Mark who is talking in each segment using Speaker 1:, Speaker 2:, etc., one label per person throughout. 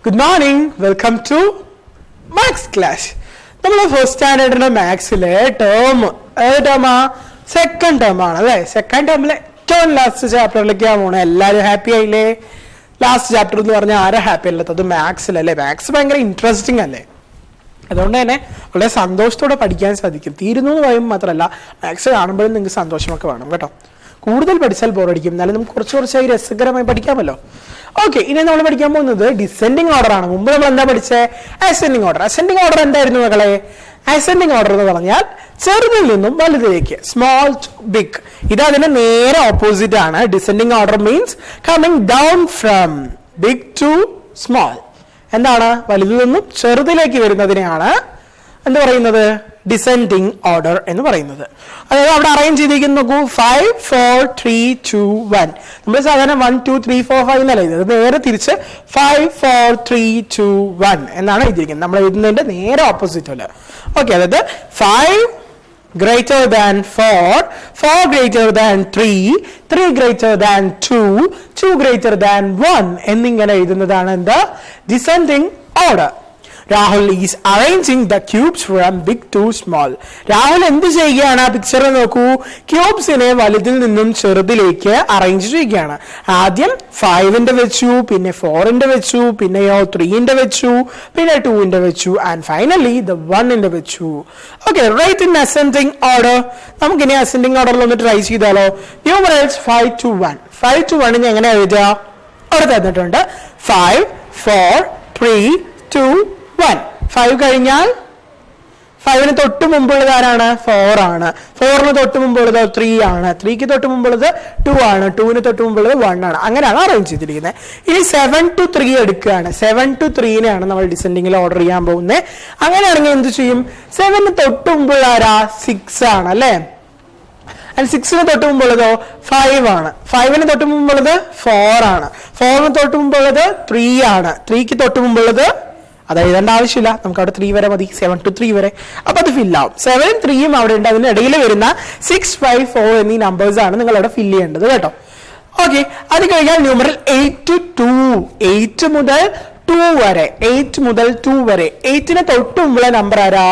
Speaker 1: Good morning. Welcome to Max Class. നമ്മൾ first സ്റ്റാൻഡേർഡിന്റെ മാത്സിലെ term second term ആണ് അല്ലേ. Second ടേമിലെ ഏറ്റവും ലാസ്റ്റ് ചാപ്റ്ററിലേക്കാണ് പോണേ. എല്ലാവരും ഹാപ്പി ആയില്ലേ? ലാസ്റ്റ് ചാപ്റ്റർ എന്ന് പറഞ്ഞാൽ ആരാ ഹാപ്പി അല്ലാത്തത്? മാത്സിലല്ലേ. മാത്സ് ഭയങ്കര ഇൻട്രസ്റ്റിംഗ് അല്ലേ. അതുകൊണ്ട് തന്നെ വളരെ സന്തോഷത്തോടെ പഠിക്കാൻ സാധിക്കും. തീരുന്നു എന്ന് പറയുമ്പോൾ മാത്രമല്ല, മാത്സ് കാണുമ്പോഴും നിങ്ങൾക്ക് സന്തോഷമൊക്കെ വേണം കേട്ടോ. കൂടുതൽ പഠിച്ചാൽ ബോറടിക്കും, എന്നാലും നമുക്ക് കുറച്ചായി രസകരമായി പഠിക്കാമല്ലോ. ഓക്കെ, ഇനി നമ്മൾ പഠിക്കാൻ പോകുന്നത് ഡിസെൻഡിങ് ഓർഡർ ആണ്. മുമ്പ് നമ്മൾ എന്താ പഠിച്ചത്? Ascending order. അസെൻഡിങ് ഓർഡർ എന്തായിരുന്നു മക്കളെ? അസെൻഡിങ് ഓർഡർ എന്ന് പറഞ്ഞാൽ ചെറുതിൽ നിന്നും വലുതിലേക്ക്, സ്മോൾ ടു ബിഗ്. ഇത് അതിന് നേരെ ഓപ്പോസിറ്റ് ആണ്. Descending order means coming down from big to small. എന്താണ്? വലുതിൽ നിന്നും ചെറുതിലേക്ക് വരുന്നതിനെയാണ് എന്ത് പറയുന്നത്? ഡിസെൻഡിങ് ഓർഡർ എന്ന് പറയുന്നത്. അതായത് അവിടെ അറേഞ്ച് ചെയ്തിരിക്കുന്നു. നോക്കൂ, 5 4 3 2 1. നമ്മൾ സാധാരണ 1 2 3 4 5 എന്നല്ല ഇത്. നേരെ തിരിച്ച് 5 4 3 2 1 എന്നാണ് എഴുതിയിരിക്കുന്നത്. നമ്മൾ എഴുതുന്നതിന്റെ നേരെ ഓപ്പോസിറ്റ് അല്ല. ഓക്കെ, അതായത് 5 greater than 4, 4 greater than 3, 3 greater than 2, 2 greater than 1 എന്നിങ്ങനെ എഴുതുന്നതാണ് എന്ത്? Descending order. Rahul is arranging the cubes from big to small. Rahul എന്ത് ചെയ്യുകയാണ്? ആ പിക്ചർ നോക്കൂ. ക്യൂബ്സിനെ വലുതിൽ നിന്നും ചെറുതിലേക്ക് അറേഞ്ച് ചെയ്യുകയാണ്. ആദ്യം 5ന്റെ വെച്ചു, പിന്നെ 4ന്റെ വെച്ചു, പിന്നെയോ 3ന്റെ വെച്ചു, പിന്നെ 2ന്റെ വെച്ചു, ആൻഡ് ഫൈനലി ദ 1ന്റെ വെച്ചു. Okay, right in ascending order. നമുക്കിനി അസെൻഡിങ് ഓർഡറിൽ ഒന്ന് ട്രൈ ചെയ്താലോ? Numerals 5 to 1. 5 to 1 എങ്ങനെ എഴുതുക? അവിടെ തന്നിട്ടുണ്ട് 5 4 3 2 1. 5 കഴിഞ്ഞാൽ 5ന് തൊട്ട് മുമ്പുള്ളത് ആരാണ്? 4 ആണ്. 4ന് തൊട്ട് മുമ്പുള്ളത് 3 ആണ്. 3ക്ക് തൊട്ട് മുമ്പുള്ളത് 2 ആണ്. 2ന് തൊട്ട് മുമ്പുള്ളത് 1 ആണ്. അങ്ങനെയാണ് അറേഞ്ച് ചെയ്തിരിക്കുന്നത്. ഇനി 7 to 3 എടുക്കുകയാണ്. 7 to 3നെയാണ് നമ്മൾ ഡിസെൻഡിങ്ങിൽ ഓർഡർ ചെയ്യാൻ പോകുന്നത്. അങ്ങനെയാണെങ്കിൽ എന്ത് ചെയ്യും? 7ന് തൊട്ട് മുമ്പുള്ള ആരാ? 6 ആണ് അല്ലേ. 6ന് തൊട്ട് മുമ്പുള്ളതോ 5 ആണ്. 5ന് തൊട്ട് മുമ്പുള്ളത് 4 ആണ്. 4ന് തൊട്ട് മുമ്പുള്ളത് 3 ആണ്. 3ക്ക് തൊട്ട് മുമ്പുള്ളത് അത് എഴുതേണ്ട ആവശ്യമില്ല, നമുക്ക് അവിടെ 3 വരെ മതി. 7 to 3 വരെ. അപ്പൊ അത് ഫില്ലാവും. 7 3 അവിടെ ഉണ്ട്. അതിന് ഇടയിൽ വരുന്ന 6 5 4 എന്നീ നമ്പേഴ്സ് ആണ് നിങ്ങൾ അവിടെ ഫില്ല് ചെയ്യേണ്ടത് കേട്ടോ. ഓക്കെ, അത് കഴിഞ്ഞാൽ ന്യൂമറൽ 8 to 2. 8 മുതൽ 2 വരെ. 8 മുതൽ 2 വരെ. 8ന് തൊട്ട് മുമ്പുള്ള നമ്പർ ആരാ?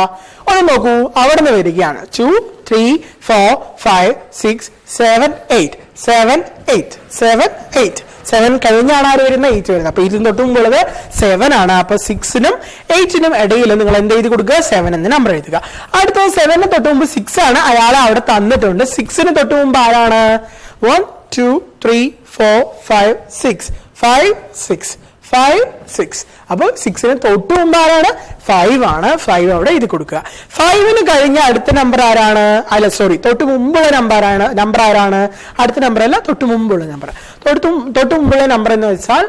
Speaker 1: ഒന്ന് നോക്കൂ, അവിടെ നിന്ന് വരികയാണ്. 2 3 4 5 6 7 8. 7 8 7 8. 7 കഴിഞ്ഞാണ് ആര് വരുന്നത്? 8 വരുന്നത്. അപ്പൊ 8ന് തൊട്ട് മുമ്പുള്ളത് 7 ആണ്. അപ്പൊ 6നും 8നും ഇടയിൽ നിങ്ങൾ എന്ത് എഴുതി കൊടുക്കുക? 7 എന്ന് നമ്പർ എഴുതുക. അടുത്ത 7ന് തൊട്ട് മുമ്പ് 6 ആണ്. അയാളെ അവിടെ തന്നിട്ടുണ്ട്. 6ന് തൊട്ട് മുമ്പ് ആരാണ്? 1 2 3 4 5 6 5 6 5 6. അപ്പൊ 6ന് തൊട്ട് മുമ്പ് ആരാണ്? 5 ആണ്. 5 അവിടെ എഴുതി കൊടുക്കുക. 5ന് കഴിഞ്ഞ അടുത്ത നമ്പർ ആരാണ്? അല്ല സോറി, തൊട്ട് മുമ്പുള്ള നമ്പർ ആരാണ്? അടുത്ത നമ്പർ അല്ല, തൊട്ട് മുമ്പുള്ള നമ്പർ. തൊട്ട് മുമ്പുള്ള നമ്പർ എന്ന് വെച്ചാൽ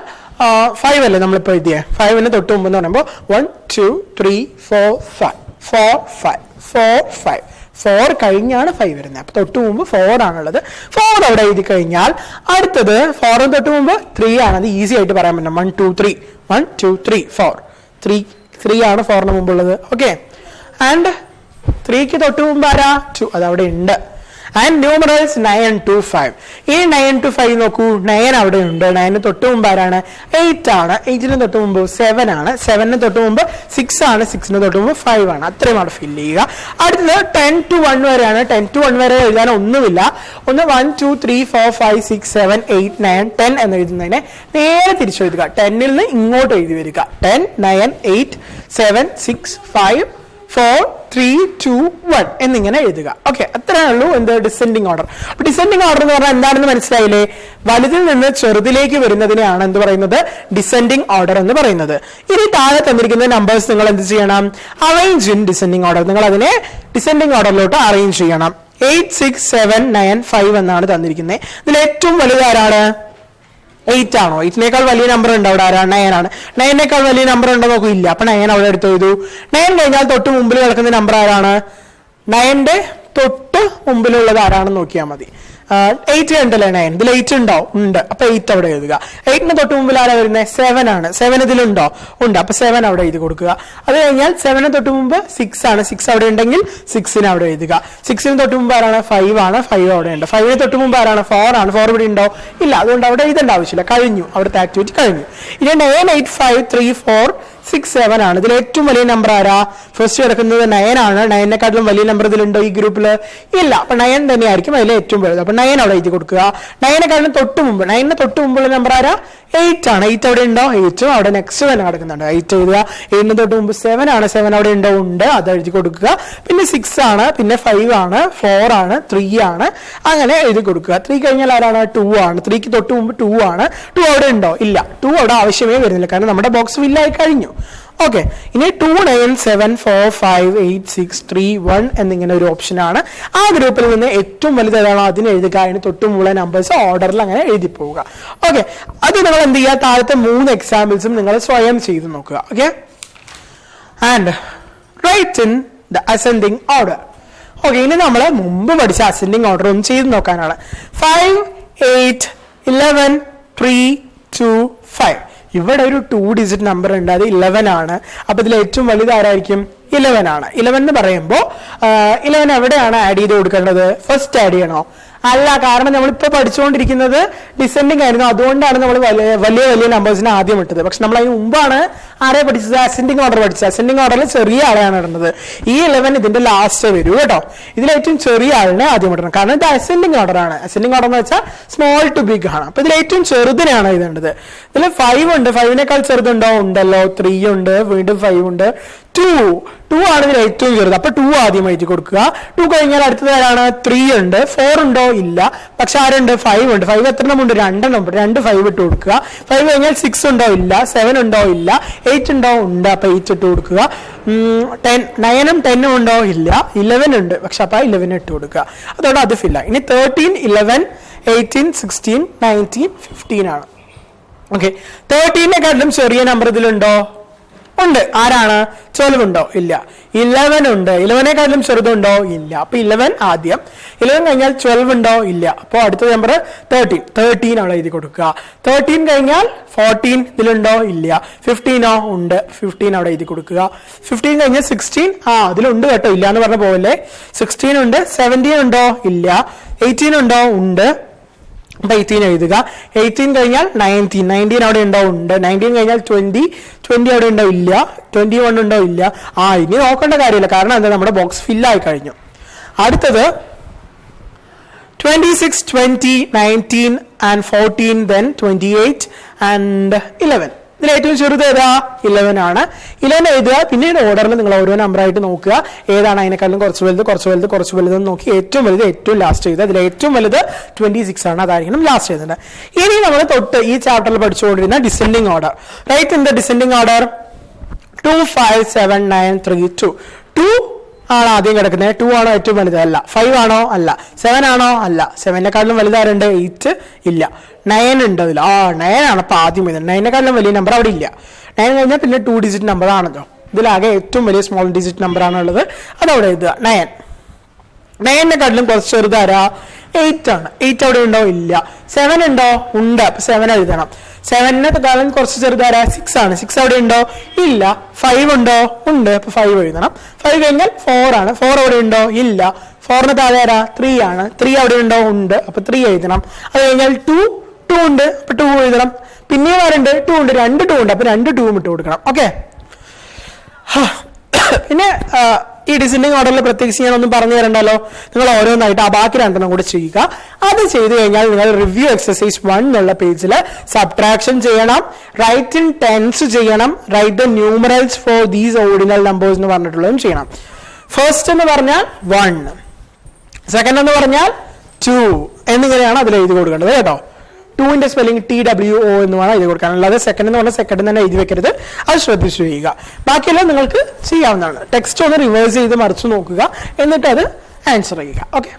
Speaker 1: 5 അല്ലേ നമ്മളിപ്പോ എഴുതിയ. 5ന് തൊട്ട് മുമ്പ് എന്ന് പറയുമ്പോൾ 1 2 3 4 5 4 5 4 5. 4 കഴിഞ്ഞാണ് 5 വരുന്നത്. അപ്പൊ തൊട്ട് മുമ്പ് 4 ആണുള്ളത്. 4 അവിടെ എഴുതി കഴിഞ്ഞാൽ അടുത്തത് 4ന് തൊട്ട് മുമ്പ് 3 ആണ്. അത് ഈസി ആയിട്ട് പറയാൻ പറ്റും. 1 2 3 1 2 3 4. 3 ആണ് 4ന് മുമ്പുള്ളത്. ഓക്കെ, ആൻഡ് 3ക്ക് തൊട്ട് മുമ്പ് ആരാ? 2. അത് അവിടെ ഉണ്ട്. And numerals 9 to 5. ഈ 9 to 5 നോക്കൂ, 9 അവിടെ ഉണ്ട്. 9ന് തൊട്ട് മുമ്പ് ആരാണ്? 8 ആണ്. 8ന് തൊട്ട് മുമ്പ് 7 ആണ്. 7ന് തൊട്ട് മുമ്പ് 6 ആണ്. 6ന് തൊട്ട് മുമ്പ് 5 ആണ്. അത്രയും അവിടെ ഫില്ല് ചെയ്യുക. അടുത്തത് 10 to 1 വരെയാണ്. 10 to 1 വരെ എഴുതാൻ ഒന്നുമില്ല. 1 2 3 4 5 6 7 8 9 10 എന്ന് എഴുതുന്നതിനെ നേരെ തിരിച്ചെഴുതുക. 10ൽ നിന്ന് ഇങ്ങോട്ട് എഴുതി വരിക. 10 9 8 7 6 5 4 3 2 1 എന്നിങ്ങനെ എഴുതുക. ഓക്കെ, അത്രേ ഉള്ളൂ എന്ത്? Descending order. അപ്പൊ ഡിസെൻഡിങ് ഓർഡർ എന്ന് പറഞ്ഞാൽ എന്താണെന്ന് മനസ്സിലായില്ലേ? വലുതിൽ നിന്ന് ചെറുതിലേക്ക് വരുന്നതിനെയാണ് എന്ത് പറയുന്നത്? ഡിസെൻഡിങ് ഓർഡർ എന്ന് പറയുന്നത്. ഇനി താഴെ തന്നിരിക്കുന്ന നമ്പേഴ്സ് നിങ്ങൾ എന്ത് ചെയ്യണം? Arrange in descending order. നിങ്ങൾ അതിനെ ഡിസെൻഡിങ് ഓർഡറിലോട്ട് അറേഞ്ച് ചെയ്യണം. 8 6 7 9 5 എന്നാണ് തന്നിരിക്കുന്നത്. ഇതിൽ ഏറ്റവും വലുതാരാണ്? 8 ആണോ? 8നേക്കാൾ വലിയ നമ്പർ ഉണ്ട് അവിടെ ആരാണ്? 9 ആണ്. 9നേക്കാൾ വലിയ നമ്പർ ഉണ്ടോ നോക്കൂ? ഇല്ല. അപ്പൊ 9 അവിടെ എടുത്ത് എഴുതൂ. 9 കഴിഞ്ഞാൽ തൊട്ട് മുമ്പിൽ കിടക്കുന്ന നമ്പർ ആരാണ്? 9ന്റെ തൊട്ട് മുമ്പിലുള്ളത് ആരാണെന്ന് നോക്കിയാൽ മതി. 8 കണ്ടല്ലേ 9, ഇതിൽ 8 ഉണ്ടോ? ഉണ്ട്. അപ്പൊ 8 അവിടെ എഴുതുക. 8ന് തൊട്ട് മുമ്പിൽ ആരാ വരുന്നത്? 7 ആണ്. 7 ഇതിലുണ്ടോ? ഉണ്ട്. അപ്പൊ 7 അവിടെ എഴുതി കൊടുക്കുക. അത് കഴിഞ്ഞാൽ 7ന് തൊട്ട് മുമ്പ് 6 ആണ്. 6 അവിടെ ഉണ്ടെങ്കിൽ 6ന് അവിടെ എഴുതുക. 6ന് തൊട്ട് മുമ്പ് ആരാണ്? 5 ആണ്. 5 അവിടെ ഉണ്ട്. 5ന് തൊട്ട് മുമ്പ് ആരാണ്? 4 ആണ്. 4 ഇവിടെ ഉണ്ടോ? ഇല്ല. അതുകൊണ്ട് അവിടെ എഴുതേണ്ട ആവശ്യമില്ല. കഴിഞ്ഞു. അവിടുത്തെ ആക്ടിവിറ്റി കഴിഞ്ഞു. ഇനി 9, 8, 5, 3, 4, 6, 7 ആണ്. ഇതിൽ ഏറ്റവും വലിയ നമ്പർ ആരാ? ഫസ്റ്റ് കിടക്കുന്നത് 9 ആണ്. 9നെക്കാട്ടിലും വലിയ നമ്പർ ഇതിലുണ്ടോ ഈ ഗ്രൂപ്പിൽ? ഇല്ല. അപ്പൊ 9 തന്നെയായിരിക്കും അതിൽ ഏറ്റവും വലുത്. അപ്പൊ 9 അവിടെ എഴുതി കൊടുക്കുക. 9നെക്കാട്ടിലും തൊട്ട് മുമ്പ് 9ന് തൊട്ട് മുമ്പുള്ള നമ്പർ ആരാ? 8 ആണ്. 8 അവിടെ ഉണ്ടോ? 8 അവിടെ നെക്സ്റ്റ് തന്നെ കിടക്കുന്നുണ്ട്. 8 എഴുതുക. 8ന് തൊട്ട് മുമ്പ് 7 ആണ്. 7 അവിടെ ഉണ്ടോ? ഉണ്ട്. അത് എഴുതി കൊടുക്കുക. പിന്നെ 6 ആണ്. പിന്നെ 5 ആണ്. 4 ആണ്. 3 ആണ്. അങ്ങനെ എഴുതി കൊടുക്കുക. 3 കഴിഞ്ഞാൽ ആരാണ്? 2 ആണ്. 3ക്ക് തൊട്ട് മുമ്പ് 2 ആണ്. 2 അവിടെ ഉണ്ടോ? ഇല്ല. 2 അവിടെ ആവശ്യമേ വരുന്നില്ല, കാരണം നമ്മുടെ ബോക്സ് ഫില്ലായി കഴിഞ്ഞു. ഓക്കെ. ഇനി 2, 9, 7, 4, 5, 8, 6, 3, 1 എന്നിങ്ങനെ ഒരു ഓപ്ഷൻ ആണ്. ആ ഗ്രൂപ്പിൽ നിന്ന് ഏറ്റവും വലുത് ഏതാണോ അതിന് എഴുതുക. അതിന് തൊട്ടുമുള്ള നമ്പേഴ്സ് ഓർഡറിൽ അങ്ങനെ എഴുതി പോവുക. ഓക്കെ. അത് നിങ്ങൾ എന്ത് ചെയ്യുക? താഴത്തെ 3 എക്സാമ്പിൾസും നിങ്ങൾ സ്വയം ചെയ്ത് നോക്കുക. Okay. And right in the ascending order. Okay. ഇനി നമ്മൾ മുമ്പ് പഠിച്ച അസെൻഡിങ് ഓർഡർ ഒന്ന് ചെയ്ത് നോക്കാനാണ്. 5, 8, 11, 3, 2, 5. ഇവിടെ ഒരു 2 ഡിജിറ്റ് നമ്പർ ഉണ്ട്. അത് 11 ആണ്. അപ്പൊ ഇതിൽ ഏറ്റവും വലുത് ആരായിരിക്കും? 11 ആണ്. 11 എന്ന് പറയുമ്പോൾ 11 എവിടെയാണ് ആഡ് ചെയ്ത് കൊടുക്കേണ്ടത്? ഫസ്റ്റ് ആഡ് ചെയ്യണോ? അല്ല. കാരണം നമ്മളിപ്പോ പഠിച്ചുകൊണ്ടിരിക്കുന്നത് ഡിസെൻഡിങ് ആയിരുന്നു. അതുകൊണ്ടാണ് നമ്മൾ വലിയ വലിയ നമ്പേഴ്സിനെ ആദ്യം ഇട്ടത്. പക്ഷെ നമ്മൾ അതിന് മുമ്പാണ് ആരെ പഠിച്ചത്? അസെൻഡിങ് ഓർഡർ പഠിച്ചത്. അസെൻഡിങ് ഓർഡറിൽ ചെറിയ ആളെയാണ് ഇടുന്നത്. ഈ 11 ഇതിന്റെ ലാസ്റ്റ് വരൂ കേട്ടോ. ഇതിൽ ഏറ്റവും ചെറിയ ആളിനെ ആദ്യം ഇടണം, കാരണം ഇത് അസെൻഡിങ് ഓർഡർ ആണ്. അസെൻഡിങ് ഓർഡർ എന്ന് വെച്ചാൽ സ്മോൾ ടു ബിഗ് ആണ്. അപ്പൊ ഇതിൽ ഏറ്റവും ചെറുതിനെയാണ് ഇടേണ്ടത്. ഇതിൽ 5 ഉണ്ട്. 5നേക്കാൾ ചെറുതുണ്ടോ? ഉണ്ടല്ലോ. 3 ഉണ്ട്. വീണ്ടും 5 ഉണ്ട്. 2 ആണ് ഇതിൽ ഏറ്റവും ചെറുത്. അപ്പൊ 2 ആദ്യം എഴുതി കൊടുക്കുക. 2 കഴിഞ്ഞാൽ അടുത്തത് ആരാണ്? 3 ഉണ്ട്. 4 ഉണ്ടോ? ഇല്ല. പക്ഷെ ആരുണ്ട്? 5 ഉണ്ട്. 5 എത്ര എണ്ണം ഉണ്ട്? 2 എണ്ണം ഉണ്ട്. 2 5 ഇട്ട് കൊടുക്കുക. 5 കഴിഞ്ഞാൽ 6 ഉണ്ടോ? ഇല്ല. 7 ഉണ്ടോ? ഇല്ല. 8 ഉണ്ടോ? ഉണ്ട്. അപ്പൊ 8 ഇട്ട് കൊടുക്കുക. 9ഉം 10ഉം ഉണ്ടോ? ഇല്ല. 11 ഉണ്ട്. പക്ഷെ അപ്പൊ 11 ഇട്ട് കൊടുക്കുക. അതോടെ അത് ഫില്ല. ഇനി 13, 11, 18, 16, 19, 15 ആണ്. ഓക്കെ. 13നെക്കാട്ടിലും ചെറിയ നമ്പർ ഇതിലുണ്ടോ? ഉണ്ട്. ആരാണ്? 12 ഉണ്ടോ? ഇല്ല. 11 ഉണ്ട്. 11നെക്കാട്ടിലും ചെറുതുണ്ടോ? ഇല്ല. അപ്പൊ 11 ആദ്യം. 11 കഴിഞ്ഞാൽ 12 ഉണ്ടോ? ഇല്ല. അപ്പൊ അടുത്ത നമ്പർ 13 അവിടെ എഴുതി കൊടുക്കുക. 13 കഴിഞ്ഞാൽ 14 ഇതിലുണ്ടോ? ഇല്ല. 15 ഉണ്ട്. 15 അവിടെ എഴുതി കൊടുക്കുക. 15 കഴിഞ്ഞാൽ 16 അതിലുണ്ട് കേട്ടോ. ഇല്ല എന്ന് പറഞ്ഞ പോലെ 16 ഉണ്ട്. 17 ഉണ്ടോ? ഇല്ല. 18 ഉണ്ടോ? ഉണ്ട്. അപ്പൊ 18 എഴുതുക. 18 കഴിഞ്ഞാൽ 19 അവിടെ ഉണ്ടോ? ഉണ്ട്. 19 കഴിഞ്ഞാൽ 20 അവിടെ ഉണ്ടോ? ഇല്ല. 21 ഉണ്ടോ? ഇല്ല. ഇനി നോക്കേണ്ട കാര്യമില്ല, കാരണം എന്താ? നമ്മുടെ ബോക്സ് ഫില്ലായി കഴിഞ്ഞു. അടുത്തത് 26, 20, 19 and 14, then 28 and 11. ഇതിൽ ഏറ്റവും ചെറുത് ഏതാ? 11 ആണ്. 11 എഴുതുക. പിന്നീട് ഓർഡറിൽ നിങ്ങൾ ഓരോ നമ്പറായിട്ട് നോക്കുക. ഏതാണ് അതിനെക്കാളും കുറച്ച് വലുത് നോക്കി ഏറ്റവും വലുത് ഏറ്റവും ലാസ്റ്റ് ചെയ്ത്. അതിൽ ഏറ്റവും വലുത് 26 ആണ്. അതായിരിക്കണം ലാസ്റ്റ് ചെയ്തത്. ഇനി നമ്മൾ തൊട്ട് ഈ ചാപ്റ്ററിൽ പഠിച്ചുകൊണ്ടിരുന്ന descending order. Right in the descending order. 2, 5, 7, 9, 3, 2. 2 ആണ് ആദ്യം കിടക്കുന്നത്. 2 ആണോ ഏറ്റവും വലുത്? അല്ല. 5 ആണോ? അല്ല. 7 ആണോ? അല്ല. 7നെക്കാട്ടിലും വലുതാരുണ്ട്? 8 ഇല്ല. 9 ഉണ്ട് അതിൽ. 9 ആണ് അപ്പൊ ആദ്യം വരുന്നത്. 9നെക്കാട്ടിലും വലിയ നമ്പർ അവിടെ ഇല്ല. 9 കഴിഞ്ഞാൽ പിന്നെ 2 ഡിജിറ്റ് നമ്പർ ആണല്ലോ. ഇതിലാകെ ഏറ്റവും വലിയ സ്മോൾ ഡിജിറ്റ് നമ്പർ ആണുള്ളത്. അതവിടെ എഴുതുക. 9നെക്കാട്ടിലും കുറച്ച് ചെറുതാരാ? 8 ആണ്. 8 അവിടെ ഉണ്ടോ? ഇല്ല. 7 ഉണ്ടോ? ഉണ്ട്. അപ്പൊ 7 എഴുതണം. 7നെക്കാളും കുറച്ച് ചെറുതാരാ? 6 ആണ്. 6 അവിടെ ഉണ്ടോ? ഇല്ല. 5 ഉണ്ടോ? ഉണ്ട്. അപ്പൊ 5 എഴുതണം. 5 കഴിഞ്ഞാൽ 4 ആണ്. 4 അവിടെ ഉണ്ടോ? ഇല്ല. 4ന് താഴെ ആരാ? 3 ആണ്. 3 അവിടെ ഉണ്ടോ? ഉണ്ട്. അപ്പൊ 3 എഴുതണം. അത് കഴിഞ്ഞാൽ 2 ഉണ്ട്. അപ്പൊ 2 എഴുതണം. പിന്നെയും ആരുണ്ട്? 2 ഉണ്ട്. 2 2 ഉണ്ട്. അപ്പൊ 2 2 ഇട്ട് കൊടുക്കണം. ഓക്കെ. പിന്നെ ഈ ഡിസെൻഡിങ് ഓർഡറിൽ പ്രത്യേകിച്ച് ഞാനൊന്നും പറഞ്ഞു തരണ്ടല്ലോ. നിങ്ങൾ ഓരോന്നായിട്ട് ബാക്കി 2 കൂടെ ചെയ്യുക. അത് ചെയ്തു കഴിഞ്ഞാൽ നിങ്ങൾ റിവ്യൂ എക്സസൈസ് 1 എന്നുള്ള പേജിൽ സബ്ട്രാക്ഷൻ ചെയ്യണം, റൈറ്റ് ഇൻ ടെൻസ് ചെയ്യണം, write the numerals for these ordinal numbers എന്ന് പറഞ്ഞിട്ടുള്ളതും ചെയ്യണം. ഫസ്റ്റ് എന്ന് പറഞ്ഞാൽ 1, സെക്കൻഡ് എന്ന് പറഞ്ഞാൽ 2 എന്നിങ്ങനെയാണ് അതിൽ എഴുതി കൊടുക്കേണ്ടത് കേട്ടോ. 2ന്റെ സ്പെല്ലിംഗ് TWO എന്ന് വേണം എഴുതി കൊടുക്കാൻ. അല്ലാതെ സെക്കൻഡ് എന്ന് പറഞ്ഞാൽ സെക്കൻഡ് തന്നെ എഴുതി വെക്കരുത്. അത് ശ്രദ്ധിച്ചു ചെയ്യുക. ബാക്കിയെല്ലാം നിങ്ങൾക്ക് ചെയ്യാവുന്നതാണ്. ടെക്സ്റ്റ് ഒന്ന് റിവേഴ്സ് ചെയ്ത് മറിച്ച് നോക്കുക, എന്നിട്ട് അത് ആൻസർ ചെയ്യുക. ഓക്കെ.